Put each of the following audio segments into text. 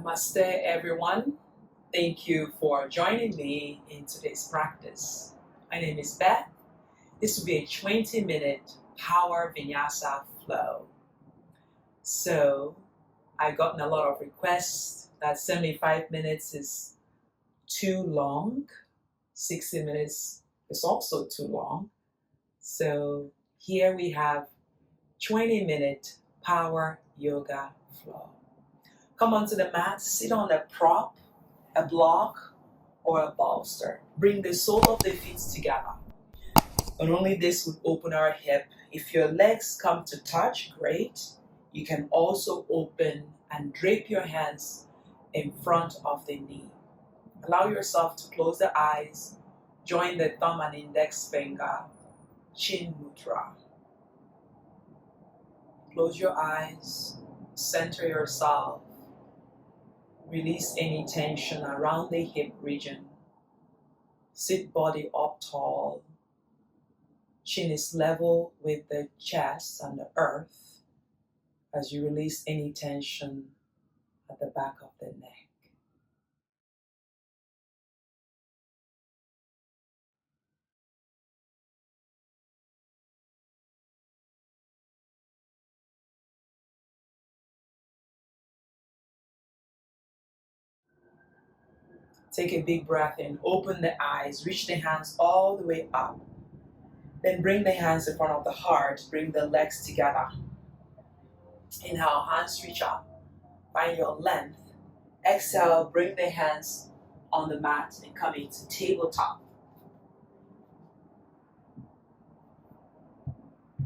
Namaste, everyone. Thank you for joining me in today's practice. My name is Beth. This will be a 20-minute power vinyasa flow. So, I've gotten a lot of requests that 75 minutes is too long. 60 minutes is also too long. So, here we have 20-minute power yoga flow. Come onto the mat, sit on a prop, a block, or a bolster. Bring the sole of the feet together. And only this would open our hip. If your legs come to touch, great. You can also open and drape your hands in front of the knee. Allow yourself to close the eyes. Join the thumb and index finger. Chin Mudra. Close your eyes. Center yourself. Release any tension around the hip region. Sit body up tall. Chin is level with the chest and the earth as you release any tension at the back of the neck. Take a big breath in, open the eyes, reach the hands all the way up. Then bring the hands in front of the heart, bring the legs together. Inhale, hands reach up, find your length. Exhale, bring the hands on the mat and come into tabletop.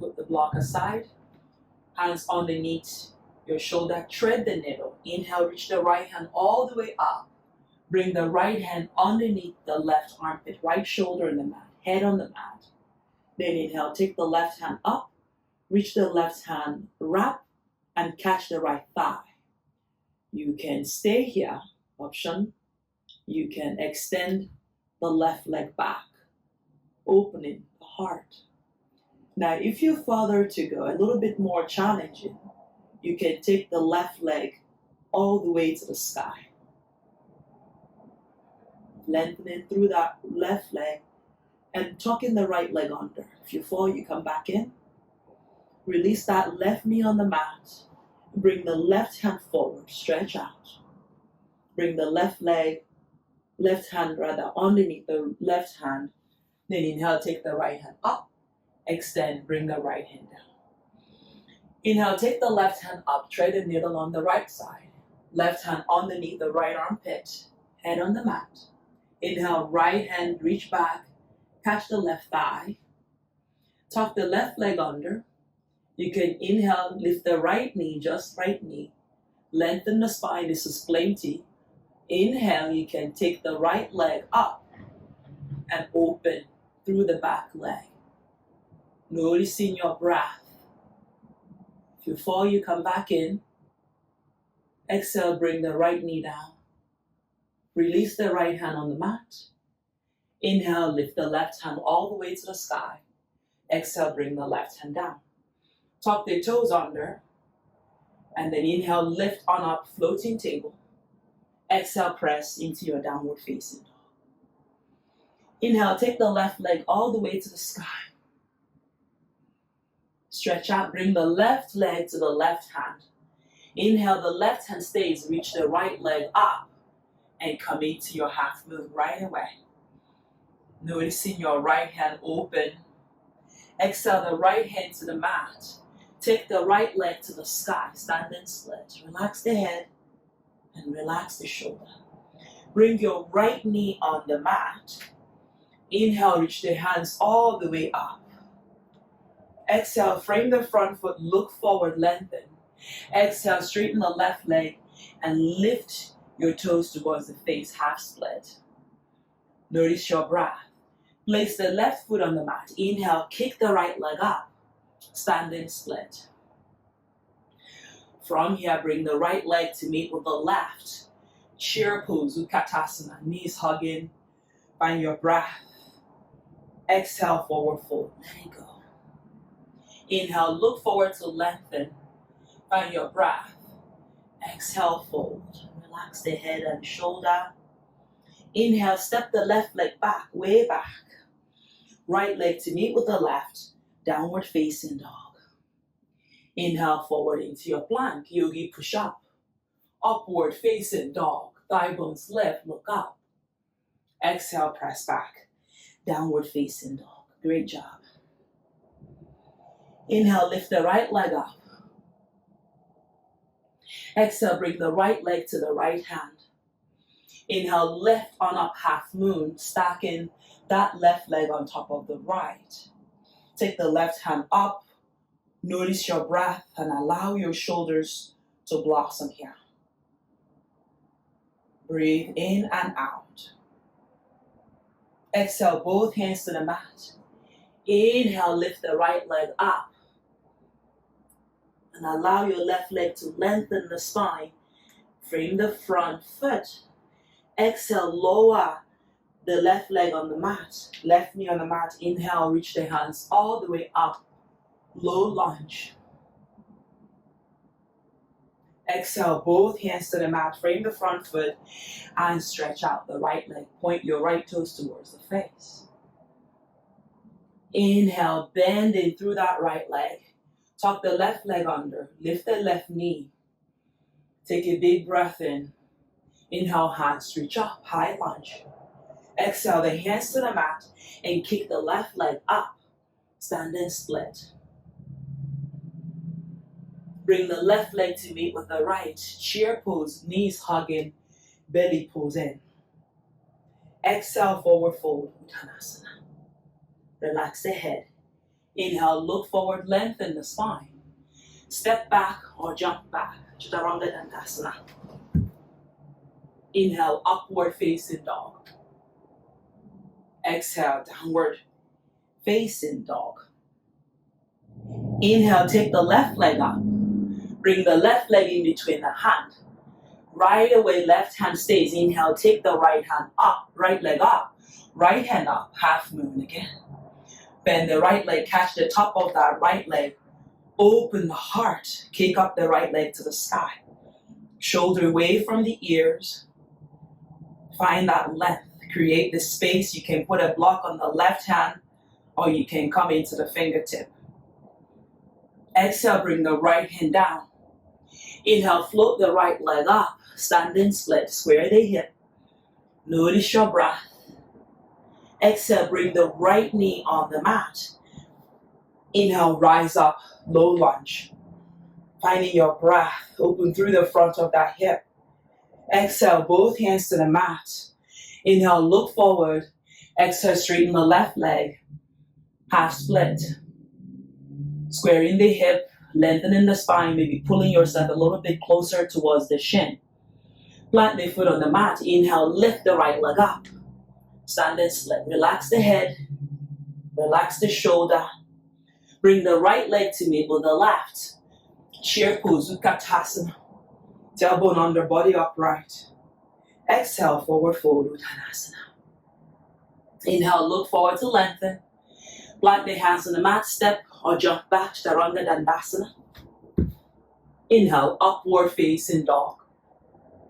Put the block aside, hands underneath your shoulder, tread the needle. Inhale, reach the right hand all the way up. Bring the right hand underneath the left armpit, right shoulder in the mat, head on the mat. Then inhale, take the left hand up, reach the left hand, wrap, and catch the right thigh. You can stay here, option. You can extend the left leg back, opening the heart. Now, if you further to go, a little bit more challenging, you can take the left leg all the way to the sky. Lengthening through that left leg and tucking the right leg under. If you fall, you come back in. Release that left knee on the mat. Bring the left hand forward, stretch out. Bring the left hand underneath the left hand. Then inhale, take the right hand up. Extend, bring the right hand down. Inhale, take the left hand up, tread the needle on the right side. Left hand underneath the right armpit, head on the mat. Inhale, right hand, reach back, catch the left thigh. Tuck the left leg under. You can inhale, lift the right knee, just right knee. Lengthen the spine, this is plenty. Inhale, you can take the right leg up and open through the back leg. Noticing your breath. If you fall, you come back in. Exhale, bring the right knee down. Release the right hand on the mat. Inhale, lift the left hand all the way to the sky. Exhale, bring the left hand down. Tuck the toes under. And then inhale, lift on up, floating table. Exhale, press into your downward facing dog. Inhale, take the left leg all the way to the sky. Stretch out, bring the left leg to the left hand. Inhale, the left hand stays, reach the right leg up. And come into your half move right away. Noticing your right hand open. Exhale the right hand to the mat. Take the right leg to the sky, standing split. Relax the head and relax the shoulder. Bring your right knee on the mat. Inhale, reach the hands all the way up. Exhale, frame the front foot, look forward, lengthen. Exhale, straighten the left leg and lift your toes towards the face, half split. Notice your breath. Place the left foot on the mat. Inhale, kick the right leg up. Standing split. From here, bring the right leg to meet with the left. Chair pose, Utkatasana, knees hugging. Find your breath. Exhale, forward fold. Let it go. Inhale, look forward to lengthen. Find your breath. Exhale, fold. Relax the head and shoulder. Inhale, step the left leg back, way back. Right leg to meet with the left, downward facing dog. Inhale, forward into your plank, yogi push up. Upward facing dog, thigh bones lift, look up. Exhale, press back, downward facing dog. Great job. Inhale, lift the right leg up. Exhale, bring the right leg to the right hand. Inhale, lift on up, half moon, stacking that left leg on top of the right. Take the left hand up. Notice your breath and allow your shoulders to blossom here. Breathe in and out. Exhale, both hands to the mat. Inhale, lift the right leg up. And allow your left leg to lengthen the spine. Frame the front foot. Exhale, lower the left leg on the mat. Left knee on the mat. Inhale, reach the hands all the way up. Low lunge. Exhale, both hands to the mat. Frame the front foot and stretch out the right leg. Point your right toes towards the face. Inhale, bending through that right leg. Tuck the left leg under. Lift the left knee. Take a big breath in. Inhale, hands reach up, high lunge. Exhale, the hands to the mat and kick the left leg up. Standing split. Bring the left leg to meet with the right. Chair pose, knees hugging, belly pose in. Exhale, forward fold, Uttanasana. Relax the head. Inhale, look forward, lengthen the spine. Step back or jump back, Chaturanga Dandasana. Inhale, upward facing dog. Exhale, downward facing dog. Inhale, take the left leg up. Bring the left leg in between the hand. Right away, left hand stays. Inhale, take the right hand up, right leg up. Right hand up, half moon again. Bend the right leg, catch the top of that right leg. Open the heart, kick up the right leg to the sky. Shoulder away from the ears. Find that length, create the space. You can put a block on the left hand or you can come into the fingertip. Exhale, bring the right hand down. Inhale, float the right leg up, standing split, square the hip. Notice your breath. Exhale, bring the right knee on the mat. Inhale, rise up, low lunge. Finding your breath, open through the front of that hip. Exhale, both hands to the mat. Inhale, look forward. Exhale, straighten the left leg. Half split. Squaring the hip, lengthening the spine, maybe pulling yourself a little bit closer towards the shin. Plant the foot on the mat. Inhale, lift the right leg up. Standing split. Relax the head. Relax the shoulder. Bring the right leg to meet with the left. Chair pose, Utkatasana. Tailbone under, body upright. Exhale, forward fold, Uttanasana. Inhale, look forward to lengthen. Plant the hands on the mat, step or jump back, Chaturanga Dandasana. Inhale, upward facing dog.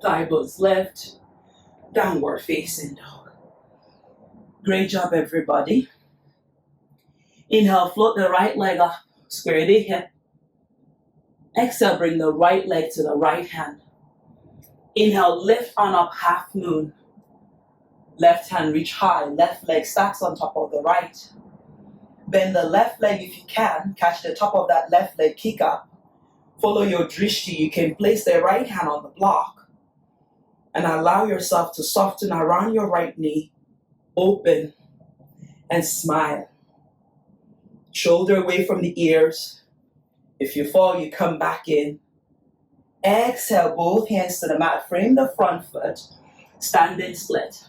Thigh bones lift, downward facing dog. Great job, everybody. Inhale, float the right leg up, square the hip. Exhale, bring the right leg to the right hand. Inhale, lift on up, half moon. Left hand reach high, left leg stacks on top of the right. Bend the left leg if you can, catch the top of that left leg, kick up. Follow your drishti, you can place the right hand on the block and allow yourself to soften around your right knee, open and smile. Shoulder away from the ears. If you fall, you come back in. Exhale, both hands to the mat, frame the front foot, standing split.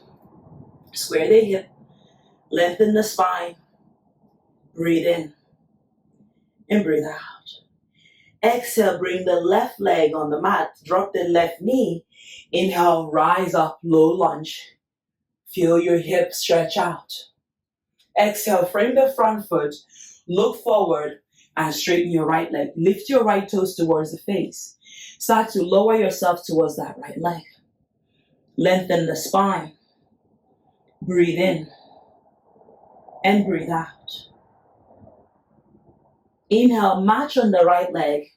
Square the hip, lengthen the spine. Breathe in and breathe out. Exhale, bring the left leg on the mat, drop the left knee. Inhale, rise up, low lunge. Feel your hips stretch out. Exhale, frame the front foot, look forward and straighten your right leg. Lift your right toes towards the face. Start to lower yourself towards that right leg. Lengthen the spine. Breathe in and breathe out. Inhale, march on the right leg.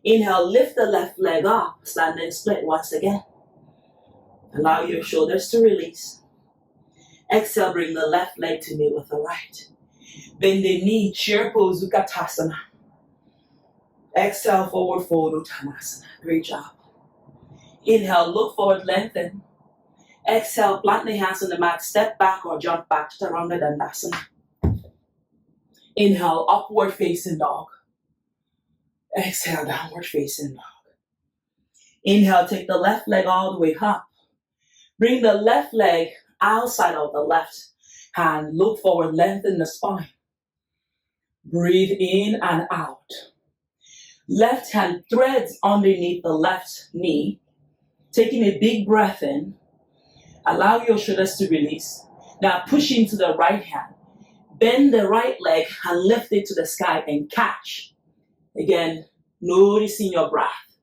Inhale, lift the left leg up, standing split once again. Allow your shoulders to release. Exhale, bring the left leg to meet with the right. Bend the knee, chair pose, Utkatasana. Exhale, forward fold, Uttanasana. Great job. Inhale, look forward, lengthen. Exhale, plant the hands on the mat, step back or jump back to Chaturanga Dandasana. Inhale, upward facing dog. Exhale, downward facing dog. Inhale, take the left leg all the way up. Bring the left leg outside of the left hand. Look forward, lengthen the spine. Breathe in and out. Left hand threads underneath the left knee. Taking a big breath in. Allow your shoulders to release. Now push into the right hand. Bend the right leg and lift it to the sky and catch. Again, noticing your breath.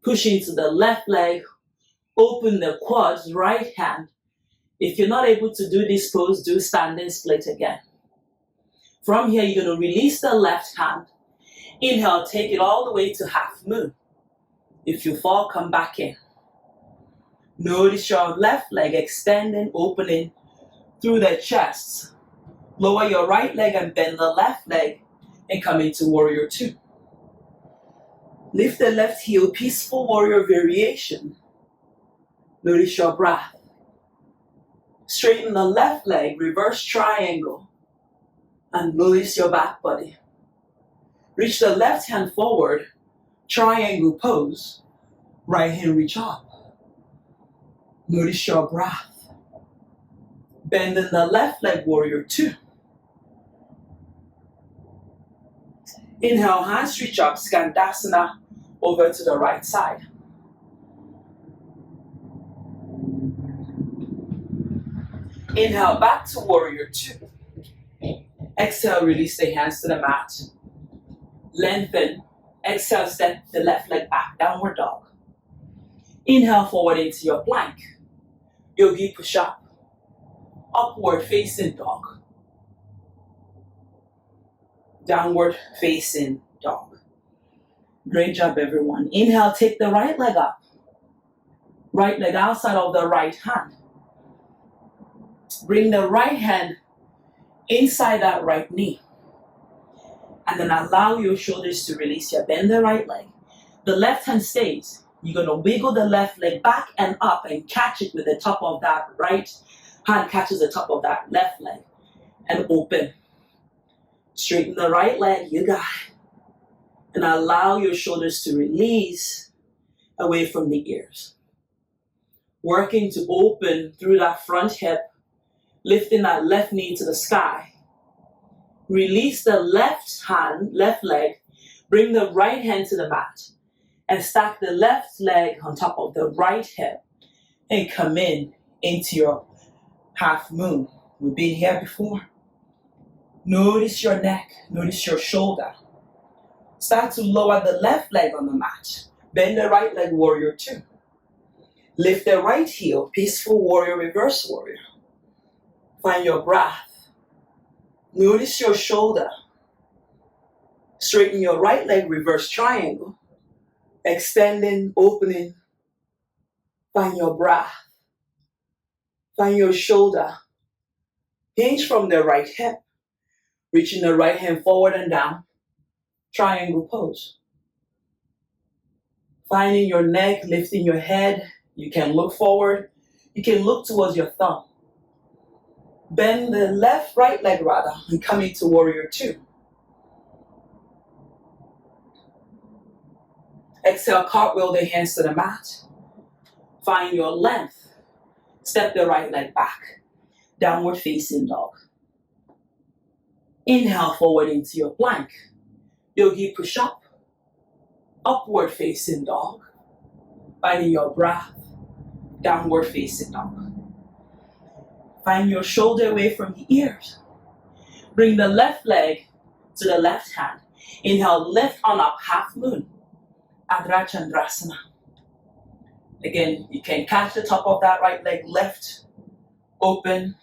Push into the left leg. Open the quads, right hand. If you're not able to do this pose, do standing split again. From here, you're going to release the left hand. Inhale, take it all the way to half moon. If you fall, come back in. Notice your left leg extending, opening through the chest. Lower your right leg and bend the left leg and come into warrior two. Lift the left heel, peaceful warrior variation. Notice your breath. Straighten the left leg, reverse triangle. And notice your back body. Reach the left hand forward, triangle pose. Right hand reach up. Notice your breath. Bend in the left leg, warrior two. Inhale, hands reach up, Skandasana over to the right side. Inhale, back to warrior two. Exhale, release the hands to the mat. Lengthen. Exhale, step the left leg back, downward dog. Inhale, forward into your plank. Yogi push up. Upward facing dog. Downward facing dog. Great job, everyone. Inhale, take the right leg up. Right leg outside of the right hand. Bring the right hand inside that right knee. And then allow your shoulders to release here. Bend the right leg. The left hand stays. You're going to wiggle the left leg back and up and catch it with the top of that right hand catches the top of that left leg. And open. Straighten the right leg, you got it. And allow your shoulders to release away from the ears. Working to open through that front hip. Lifting that left knee to the sky. Release the left hand, left leg. Bring the right hand to the mat. And stack the left leg on top of the right hip. And come into your half moon. We've been here before. Notice your neck. Notice your shoulder. Start to lower the left leg on the mat. Bend the right leg, warrior two. Lift the right heel, peaceful warrior, reverse warrior. Find your breath. Notice your shoulder. Straighten your right leg, reverse triangle. Extending, opening. Find your breath. Find your shoulder. Hinge from the right hip. Reaching the right hand forward and down. Triangle pose. Finding your neck, lifting your head. You can look forward. You can look towards your thumb. Bend the right leg rather, and come into warrior two. Exhale, cartwheel the hands to the mat. Find your length. Step the right leg back. Downward facing dog. Inhale forward into your plank. Yogi push up. Upward facing dog. Finding your breath. Downward facing dog. Find your shoulder away from the ears. Bring the left leg to the left hand. Inhale, lift on up, half moon. Adra Chandrasana. Again, you can catch the top of that right leg, left, open,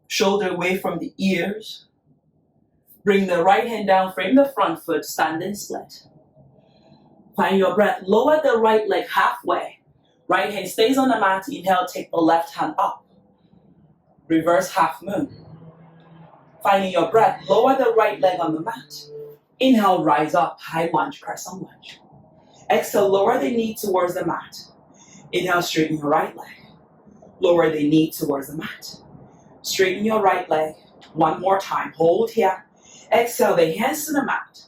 shoulder away from the ears. Bring the right hand down, frame the front foot, standing split. Find your breath, lower the right leg halfway. Right hand stays on the mat, inhale, take the left hand up. Reverse half moon. Finding your breath, lower the right leg on the mat. Inhale, rise up, high lunge, crescent lunge. Exhale, lower the knee towards the mat. Inhale, straighten your right leg. Lower the knee towards the mat. Straighten your right leg. One more time, hold here. Exhale, the hands to the mat.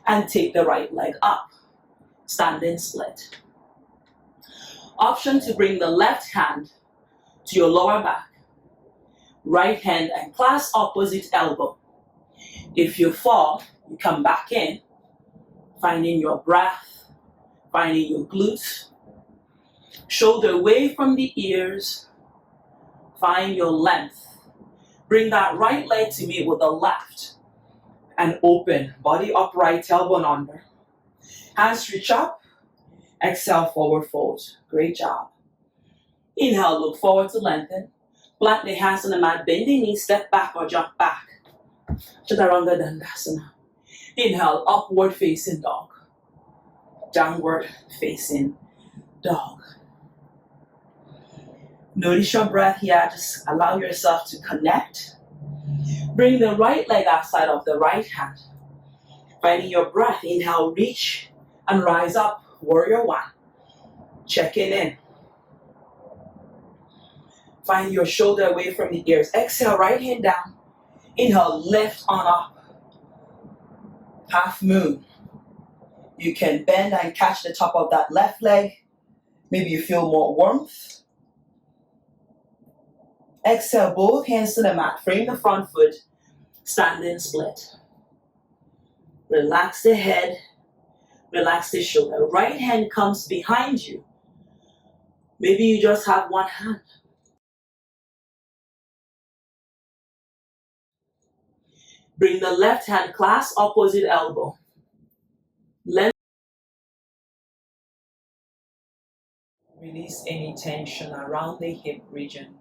And take the right leg up. Standing split. Option to bring the left hand to your lower back. Right hand and clasp opposite elbow. If you fall, you come back in, finding your breath, finding your glutes. Shoulder away from the ears. Find your length. Bring that right leg to meet with the left. And open, body upright, tailbone under. Hands reach up. Exhale, forward fold. Great job. Inhale, look forward to lengthen. Plant the hands on the mat, bend the knees, step back or jump back. Chaturanga Dandasana. Inhale, upward facing dog. Downward facing dog. Notice your breath here. Just allow yourself to connect. Bring the right leg outside of the right hand. Finding your breath. Inhale, reach and rise up. Warrior one. Checking in. Find your shoulder away from the ears. Exhale, right hand down. Inhale, lift on up. Half moon. You can bend and catch the top of that left leg. Maybe you feel more warmth. Exhale, both hands to the mat. Frame the front foot. Standing split. Relax the head. Relax the shoulder. Right hand comes behind you. Maybe you just have one hand. Bring the left hand, clasp opposite elbow. Length. Release any tension around the hip region.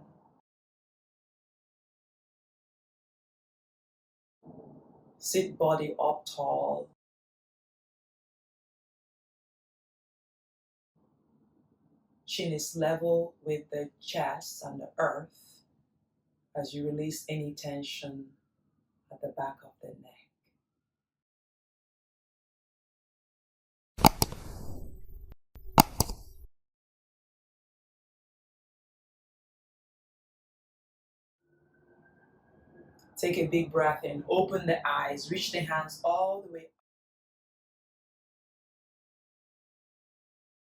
Sit body up tall. Chin is level with the chest and the earth as you release any tension at the back of the neck. Take a big breath in, open the eyes, reach the hands all the way